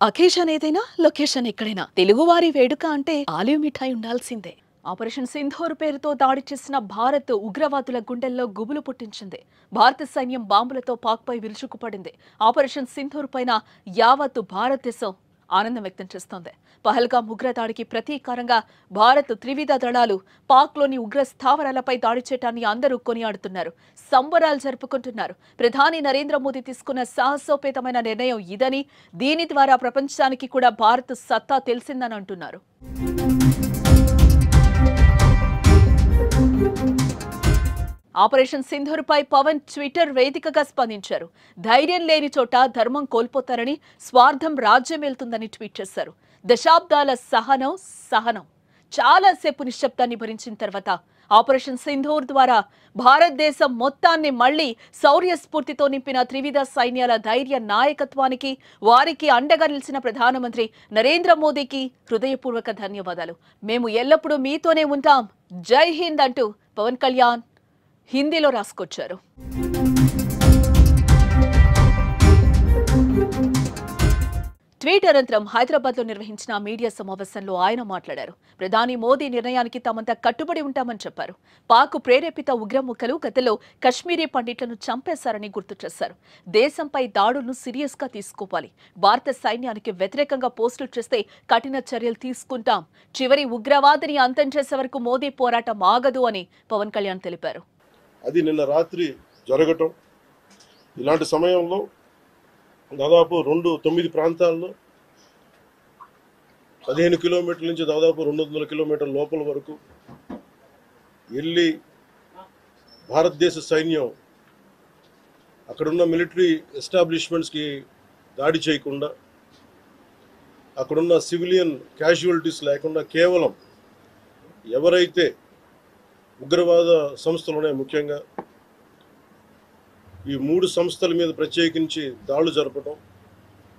Occasion ఏదైనా location ఎక్కడైనా తెలుగువారి వేడుక అంటే ఆలివ్ మిఠాయి ఉండాల్సిందే. ఆపరేషన్ సింధూర్ పేరుతో దాడి చేసిన భారత్ ఉగ్రవాదుల గుండెల్లో గుబులు పుట్టించింది. భారత సైన్యం బాంబులతో పాక్పై విరుచుకుపడింది. ఆపరేషన్ సింధూర్ పైన యావత్తు భారతదేశం ఆనందం వ్యక్తం చేస్తోంది. పహల్గామ్ ఉగ్రదాడికి ప్రతీకారంగా భారత్ త్రివిధ దళాలు పాక్లోని ఉగ్ర స్థావరాలపై దాడి చేయటాన్ని అందరూ కొనియాడుతున్నారు, సంబరాలు జరుపుకుంటున్నారు. ప్రధాని నరేంద్ర మోదీ తీసుకున్న సాహసోపేతమైన నిర్ణయం ఇదని, దీని ద్వారా ప్రపంచానికి కూడా భారత్ సత్తా తెలిసిందని అంటున్నారు. ఆపరేషన్ సింధూర్ పై పవన్ ట్విట్టర్ వేదికగా స్పందించారు. ధైర్యం లేని చోట ధర్మం కోల్పోతారని, స్వార్థం రాజ్యం వెళ్తుందని ట్వీట్ చేశారు. దశాబ్దాల సహనం చాలాసేపు నిశ్శబ్దాన్ని భరించిన తర్వాత ఆపరేషన్ సింధూర్ ద్వారా భారతదేశం మొత్తాన్ని మళ్లీ శౌర్య స్ఫూర్తితో నింపిన త్రివిధ సైన్యాల ధైర్య నాయకత్వానికి, వారికి అండగా నిలిచిన ప్రధానమంత్రి నరేంద్ర మోదీకి హృదయపూర్వక ధన్యవాదాలు. మేము ఎల్లప్పుడూ మీతోనే ఉంటాం, జై హింద్ అంటూ పవన్ కళ్యాణ్ హిందీలో రాసుకొచ్చారు. ట్వీట్ అనంతరం హైదరాబాద్లో నిర్వహించిన మీడియా సమావేశంలో ఆయన మాట్లాడారు. ప్రధాని మోదీ నిర్ణయానికి తామంతా కట్టుబడి ఉంటామని చెప్పారు. పాక్ ప్రేరేపిత ఉగ్రముఖలు గతంలో కశ్మీరీ పండిట్లను చంపేశారని గుర్తు చేశారు. దేశంపై దాడులను సీరియస్ గా తీసుకోవాలి. భారత సైన్యానికి వ్యతిరేకంగా పోస్టులు చేస్తే కఠిన చర్యలు తీసుకుంటాం. చివరి ఉగ్రవాదిని అంతం చేసే వరకు మోదీ పోరాటం ఆగదు అని పవన్ కళ్యాణ్ తెలిపారు. అది నిన్న రాత్రి జరగటం, ఇలాంటి సమయంలో దాదాపు 9 ప్రాంతాల్లో 15 కిలోమీటర్ల నుంచి దాదాపు 200 కిలోమీటర్ల లోపల వరకు వెళ్ళి భారతదేశ సైన్యం అక్కడున్న మిలిటరీ ఎస్టాబ్లిష్మెంట్స్కి దాడి చేయకుండా, అక్కడున్న సివిలియన్ క్యాజువాలిటీస్ లేకుండా కేవలం ఎవరైతే ఉగ్రవాద సంస్థలు ఉన్నాయి, ముఖ్యంగా ఈ 3 సంస్థల మీద ప్రత్యేకించి దాడులు జరపడం,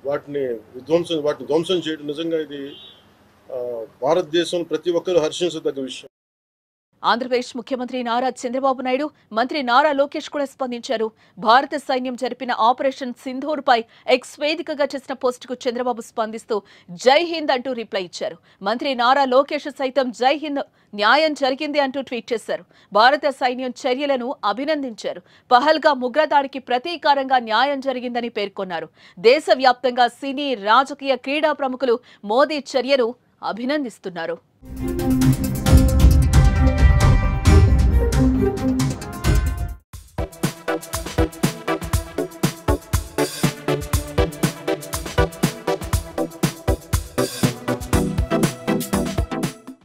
వాటిని ధ్వంసం చేయడం నిజంగా ఇది భారతదేశం ప్రతి ఒక్కరూ హర్షించదగ్గ విషయం. ఆంధ్రప్రదేశ్ ముఖ్యమంత్రి నారా చంద్రబాబు నాయుడు, మంత్రి నారా లోకేష్ కూడా స్పందించారు. భారత సైన్యం జరిపిన ఆపరేషన్ సింధూర్ పై ఎక్స్ వేదికగా చేసిన పోస్టుకు చంద్రబాబు స్పందిస్తూ జై హింద్ అంటూ రిప్లై ఇచ్చారు. మంత్రి నారా లోకేష్ సైతం జై హింద్, న్యాయం జరిగింది అంటూ ట్వీట్ చేశారు. భారత సైన్యం చర్యలను అభినందించారు. పహల్గామ్ ఉగ్రదాడికి ప్రతీకారంగా న్యాయం జరిగిందని పేర్కొన్నారు. దేశవ్యాప్తంగా సినీ, రాజకీయ, క్రీడా ప్రముఖులు మోదీ చర్యను అభినందిస్తున్నారు.